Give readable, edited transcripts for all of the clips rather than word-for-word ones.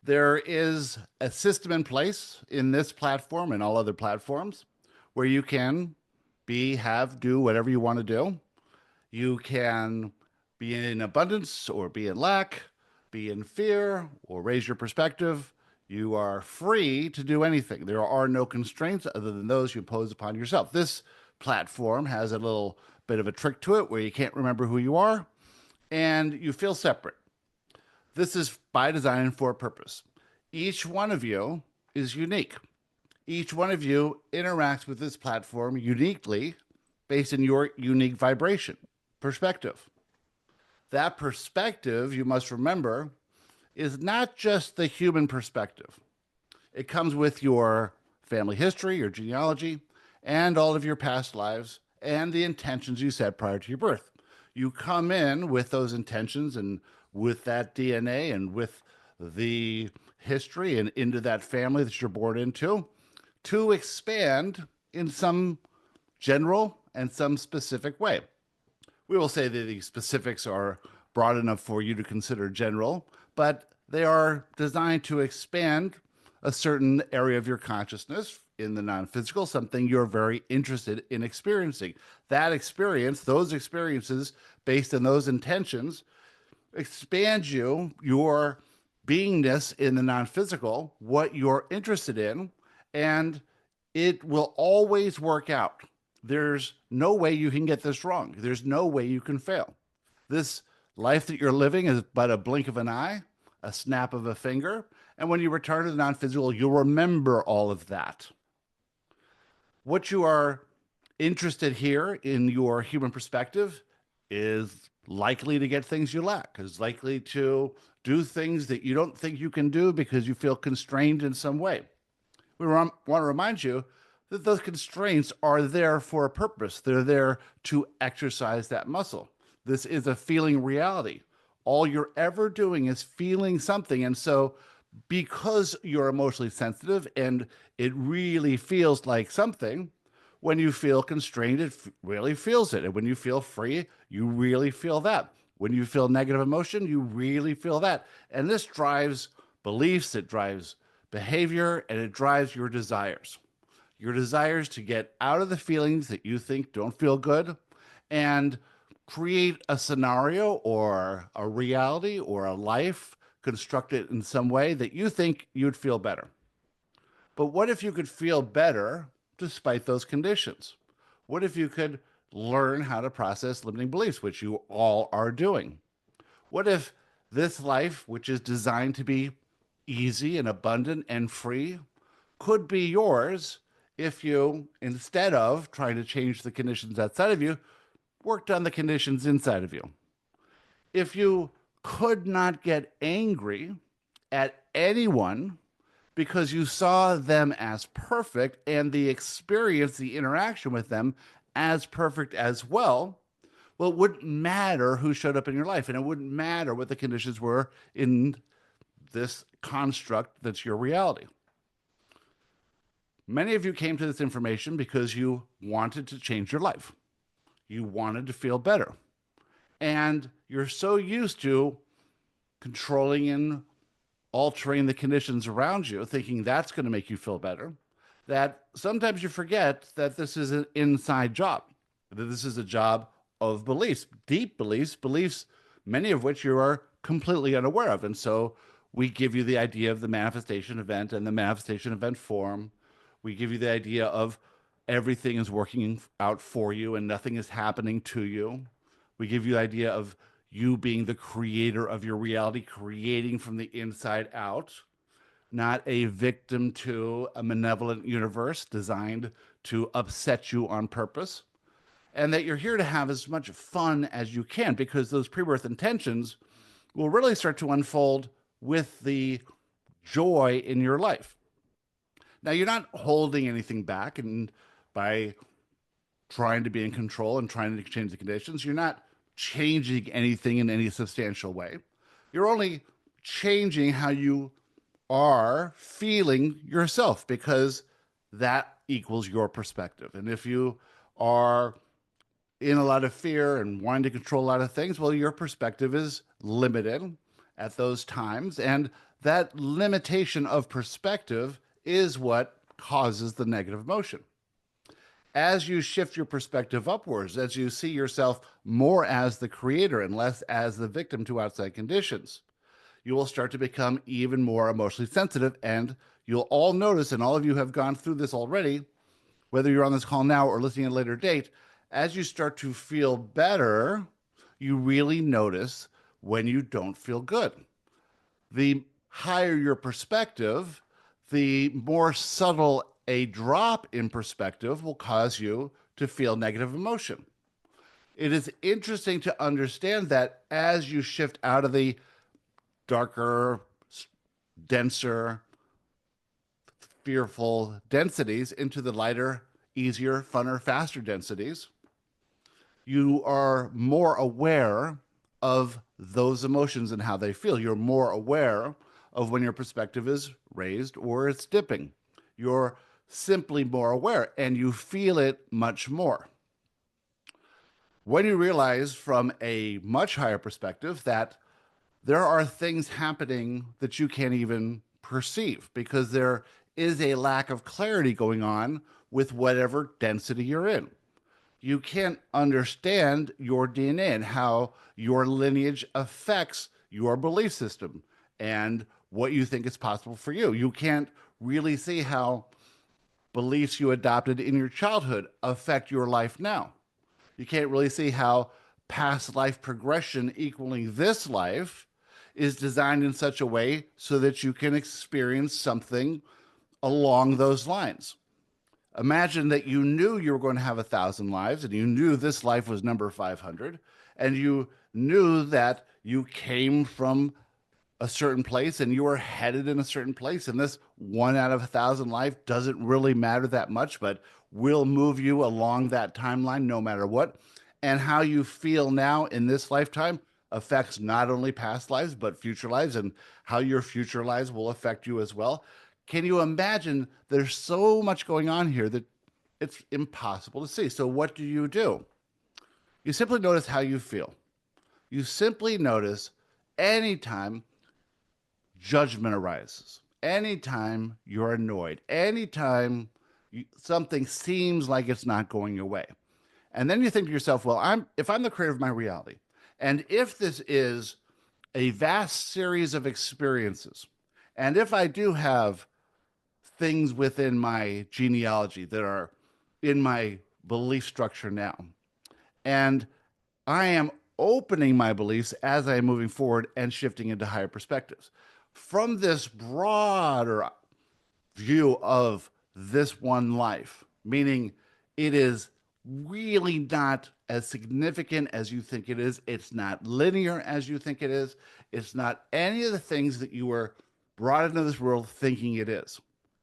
There is a system in place in this platform and all other platforms where you can be, have, do whatever you want to do. You can be in abundance or be in lack, be in fear or raise your perspective. You are free to do anything. There are no constraints other than those you impose upon yourself. This platform has a little bit of a trick to it where you can't remember who you are and you feel separate. This is by design and for a purpose. Each one of you is unique. Each one of you interacts with this platform uniquely based on your unique vibration, perspective. That perspective, you must remember, is not just the human perspective. It comes with your family history, your genealogy, and all of your past lives and the intentions you set prior to your birth. You come in with those intentions and with that DNA and with the history and into that family that you're born into to expand in some general and some specific way. We will say that the specifics are broad enough for you to consider general, but they are designed to expand a certain area of your consciousness in the non-physical, something you're very interested in experiencing. That experience, those experiences based on those intentions, expand your beingness in the non-physical, what you're interested in, and it will always work out. There's no way you can get this wrong. There's no way you can fail. This life that you're living is but a blink of an eye, a snap of a finger. And when you return to the non-physical, you'll remember all of that. What you are interested here in your human perspective is likely to get things you lack, is likely to do things that you don't think you can do because you feel constrained in some way. We want to remind you that those constraints are there for a purpose. They're there to exercise that muscle. This is a feeling reality. All you're ever doing is feeling something. And so, because you're emotionally sensitive and it really feels like something, when you feel constrained, it really feels it. And when you feel free, you really feel that. When you feel negative emotion, you really feel that. And this drives beliefs, it drives behavior, and it drives your desires. Your desires to get out of the feelings that you think don't feel good and create a scenario or a reality or a life constructed in some way that you think you'd feel better. But what if you could feel better despite those conditions? What if you could learn how to process limiting beliefs, which you all are doing? What if this life, which is designed to be easy and abundant and free, could be yours if you, instead of trying to change the conditions outside of you, worked on the conditions inside of you? If you could not get angry at anyone because you saw them as perfect and the experience, the interaction with them as perfect as well, well, it wouldn't matter who showed up in your life and it wouldn't matter what the conditions were in this construct that's your reality. Many of you came to this information because you wanted to change your life. You wanted to feel better. And you're so used to controlling and altering the conditions around you, thinking that's going to make you feel better, that sometimes you forget that this is an inside job, that this is a job of beliefs, deep beliefs, beliefs, many of which you are completely unaware of. And so we give you the idea of the manifestation event and the manifestation event form. We give you the idea of everything is working out for you and nothing is happening to you. We give you the idea of you being the creator of your reality, creating from the inside out, not a victim to a malevolent universe designed to upset you on purpose. And that you're here to have as much fun as you can, because those pre-birth intentions will really start to unfold with the joy in your life. Now, you're not holding anything back, and by trying to be in control and trying to change the conditions, you're not changing anything in any substantial way. You're only changing how you are feeling yourself, because that equals your perspective. And if you are in a lot of fear and wanting to control a lot of things, well, your perspective is limited at those times. And That limitation of perspective is what causes the negative emotion. As you shift your perspective upwards, as you see yourself more as the creator and less as the victim to outside conditions, you will start to become even more emotionally sensitive. And you'll all notice, and all of you have gone through this already, whether you're on this call now or listening at a later date, as you start to feel better, you really notice when you don't feel good. The higher your perspective, the more subtle a drop in perspective will cause you to feel negative emotion. It is interesting to understand that as you shift out of the darker, denser, fearful densities into the lighter, easier, funner, faster densities, you are more aware of those emotions and how they feel. You're more aware of when your perspective is raised or it's dipping. You're simply more aware and you feel it much more. When you realize from a much higher perspective that there are things happening that you can't even perceive because there is a lack of clarity going on with whatever density you're in. You can't understand your DNA and how your lineage affects your belief system and what you think is possible for you. You can't really see how beliefs you adopted in your childhood affect your life now. You can't really see how past life progression equaling this life is designed in such a way so that you can experience something along those lines. Imagine that you knew you were going to have 1,000 lives and you knew this life was number 500 and you knew that you came from a certain place and you were headed in a certain place. And this 1 out of 1,000 life doesn't really matter that much, but will move you along that timeline no matter what. And how you feel now in this lifetime affects not only past lives, but future lives, and how your future lives will affect you as well. Can you imagine? There's so much going on here that it's impossible to see. So, what do? You simply notice how you feel. You simply notice anytime judgment arises, anytime you're annoyed, anytime something seems like it's not going your way. And then you think to yourself, well, if I'm the creator of my reality, and if this is a vast series of experiences, and if I do have things within my genealogy that are in my belief structure now, and I am opening my beliefs as I am moving forward and shifting into higher perspectives. From this broader view of this one life, meaning it is really not as significant as you think it is. It's not linear as you think it is. It's not any of the things that you were brought into this world thinking it is.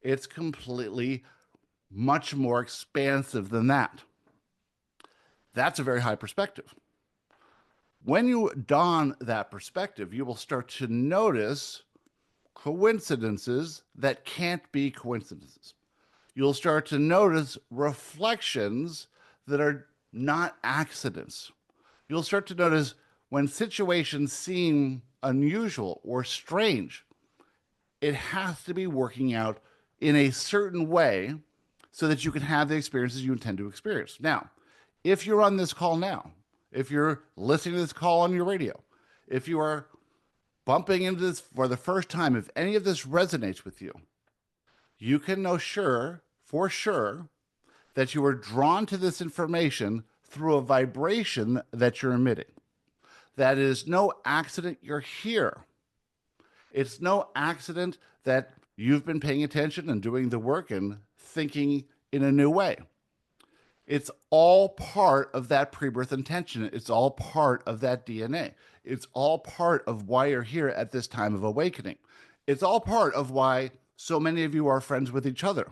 It's completely much more expansive than that. That's a very high perspective. When you don that perspective, you will start to notice coincidences that can't be coincidences. You'll start to notice reflections that are not accidents. You'll start to notice when situations seem unusual or strange, it has to be working out in a certain way so that you can have the experiences you intend to experience. Now, if you're on this call now, if you're listening to this call on your radio, if you are bumping into this for the first time, if any of this resonates with you, you can know for sure, that you are drawn to this information through a vibration that you're emitting. That is no accident you're here. It's no accident that you've been paying attention and doing the work and thinking in a new way. It's all part of that pre-birth intention. It's all part of that DNA. It's all part of why you're here at this time of awakening. It's all part of why so many of you are friends with each other.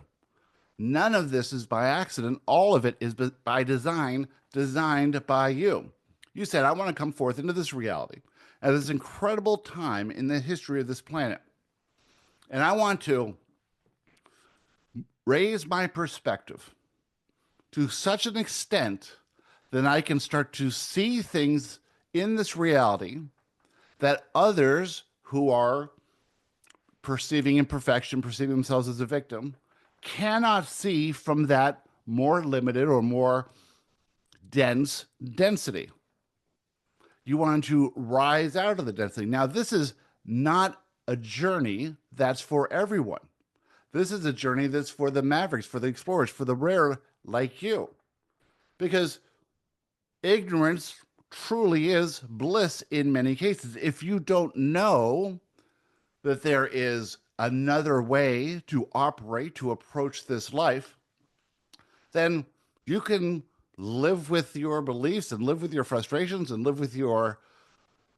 None of this is by accident. All of it is by design, designed by you. You said, I want to come forth into this reality at this incredible time in the history of this planet. And I want to raise my perspective to such an extent that I can start to see things in this reality that others who are perceiving imperfection, perceiving themselves as a victim, cannot see from that more limited or more dense density. You want to rise out of the density. Now, this is not a journey that's for everyone. This is a journey that's for the mavericks, for the explorers, for the rare like you. Because ignorance truly is bliss in many cases. If you don't know that there is another way to operate, to approach this life, then you can live with your beliefs and live with your frustrations and live with your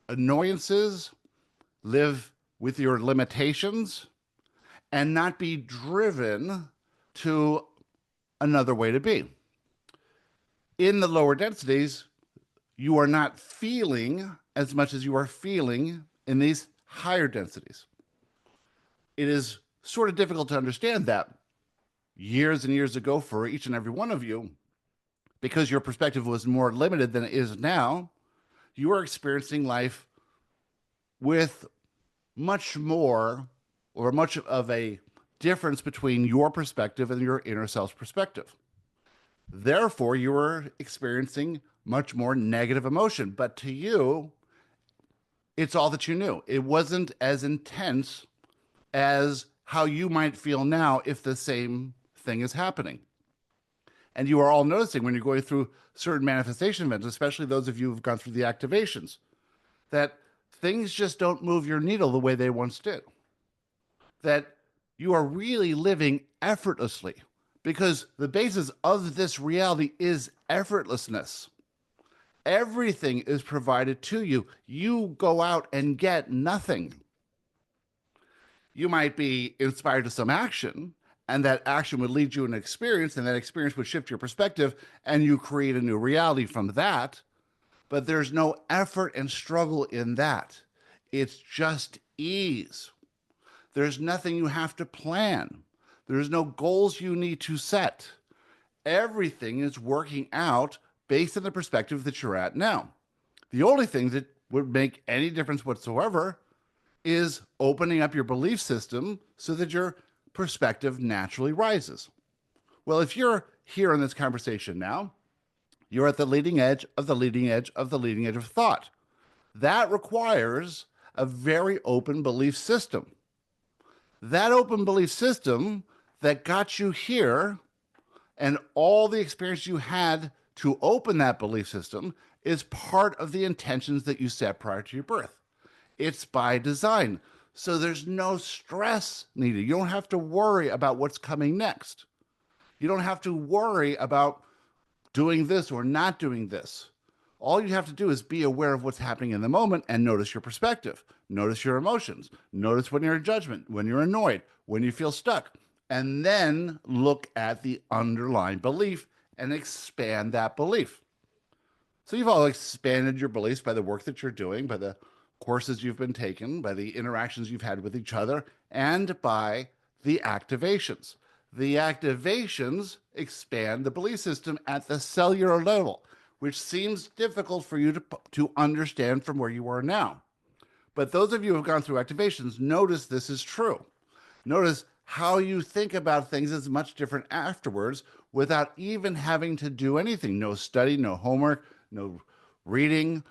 annoyances, live with your limitations, and not be driven to another way to be. In the lower densities, you are not feeling as much as you are feeling in these higher densities. It is sort of difficult to understand that years and years ago for each and every one of you, because your perspective was more limited than it is now. You are experiencing life with much more or much of a difference between your perspective and your inner self's perspective. Therefore, you are experiencing much more negative emotion. But to you, it's all that you knew. It wasn't as intense as how you might feel now if the same thing is happening. And you are all noticing when you're going through certain manifestation events, especially those of you who've gone through the activations, that things just don't move your needle the way they once did. That you are really living effortlessly because the basis of this reality is effortlessness. Everything is provided to you. You go out and get nothing. You might be inspired to some action, and that action would lead you an experience, and that experience would shift your perspective, and you create a new reality from that. But there's no effort and struggle in that. It's just ease. There's nothing you have to plan. There's no goals you need to set. Everything is working out based on the perspective that you're at now. The only thing that would make any difference whatsoever is opening up your belief system so that your perspective naturally rises. Well, if you're here in this conversation now, you're at the leading edge of the leading edge of the leading edge of thought. That requires a very open belief system. That open belief system that got you here and all the experience you had to open that belief system is part of the intentions that you set prior to your birth. It's by design. So there's no stress needed. You don't have to worry about what's coming next. You don't have to worry about doing this or not doing this. All you have to do is be aware of what's happening in the moment and notice your perspective. Notice your emotions. Notice when you're in judgment, when you're annoyed, when you feel stuck. And then look at the underlying belief and expand that belief. So you've all expanded your beliefs by the work that you're doing, by the courses you've been taking, by the interactions you've had with each other, and by the activations. The activations expand the belief system at the cellular level, which seems difficult for you to understand from where you are now. But those of you who have gone through activations, notice this is true. Notice how you think about things is much different afterwards without even having to do anything. No study, no homework, no reading,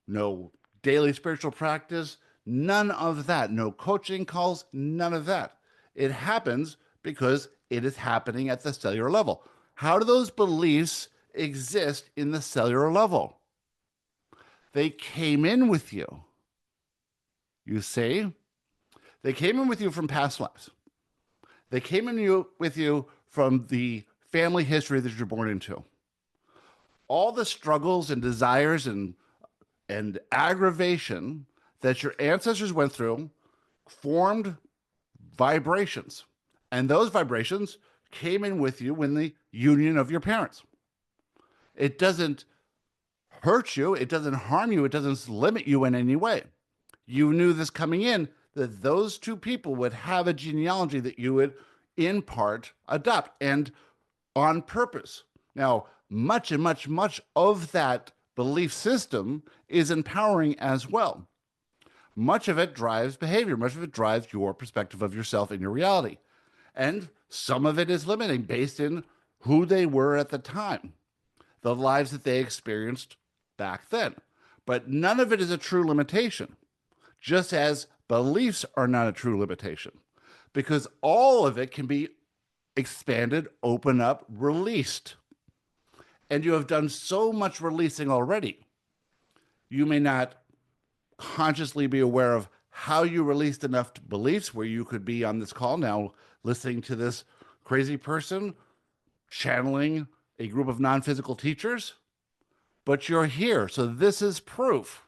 no daily spiritual practice, none of that. No coaching calls, none of that. It happens because it is happening at the cellular level. How do those beliefs exist in the cellular level? They came in with you. You see? They came in with you from past lives. They came in with you from the family history that you're born into. All the struggles and desires and aggravation that your ancestors went through formed vibrations. And those vibrations came in with you in the union of your parents. It doesn't hurt you. It doesn't harm you. It doesn't limit you in any way. You knew this coming in, that those two people would have a genealogy that you would in part adopt, and on purpose. Now, much of that belief system is empowering as well. much of it drives behavior. Much of it drives your perspective of yourself and your reality. And some of it is limiting based in who they were at the time, the lives that they experienced back then. But none of it is a true limitation, just as beliefs are not a true limitation, because all of it can be expanded, open up, released. And you have done so much releasing already. You may not consciously be aware of how you released enough beliefs where you could be on this call now listening to this crazy person channeling a group of non-physical teachers, but you're here. So this is proof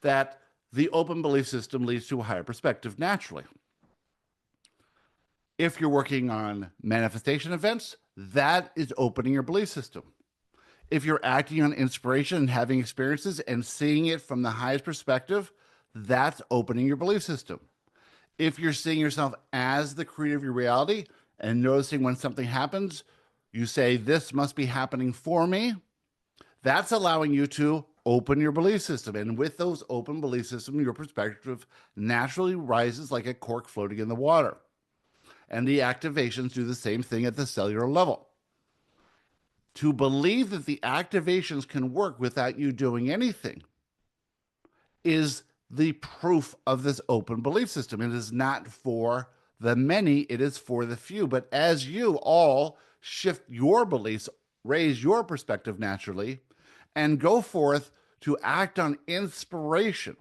that the open belief system leads to a higher perspective naturally. If you're working on manifestation events, that is opening your belief system. If you're acting on inspiration and having experiences and seeing it from the highest perspective, that's opening your belief system. If you're seeing yourself as the creator of your reality and noticing when something happens, you say, this must be happening for me. That's allowing you to open your belief system. And with those open belief systems, your perspective naturally rises like a cork floating in the water. And the activations do the same thing at the cellular level. To believe that the activations can work without you doing anything is the proof of this open belief system. It is not for the many, it is for the few. But as you all shift your beliefs, raise your perspective naturally, and go forth to act on inspiration,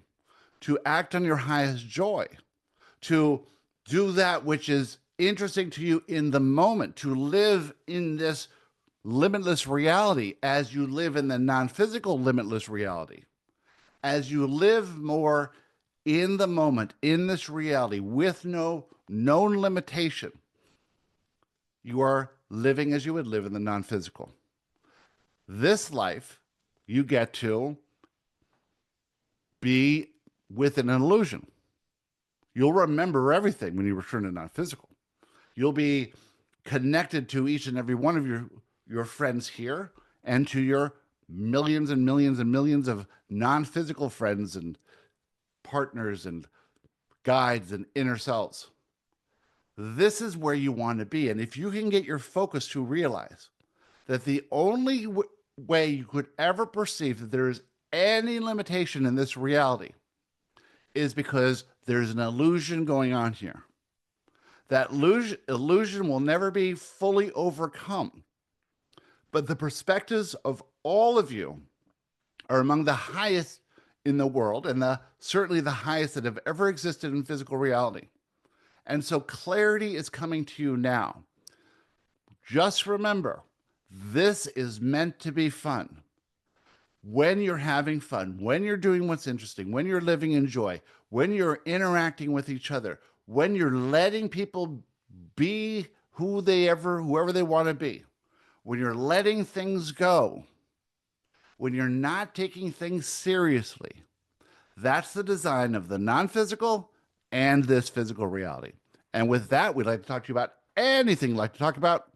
to act on your highest joy, to do that which is interesting to you in the moment, to live in this limitless reality as you live in the non-physical limitless reality, as you live more in the moment, in this reality with no known limitation, you are living as you would live in the non-physical. This life, you get to be with an illusion. You'll remember everything when you return to non-physical. You'll be connected to each and every one of your friends here and to your millions and millions and millions of non-physical friends and partners and guides and inner selves. This is where you want to be. And if you can get your focus to realize that the only way you could ever perceive that there is any limitation in this reality is because there's an illusion going on here. That illusion will never be fully overcome. But the perspectives of all of you are among the highest in the world, and certainly the highest that have ever existed in physical reality. And so clarity is coming to you now. Just remember, this is meant to be fun. When you're having fun, when you're doing what's interesting, when you're living in joy, when you're interacting with each other, when you're letting people be whoever they want to be, when you're letting things go, when you're not taking things seriously, that's the design of the non-physical and this physical reality. And with that, we'd like to talk to you about anything you'd like to talk about.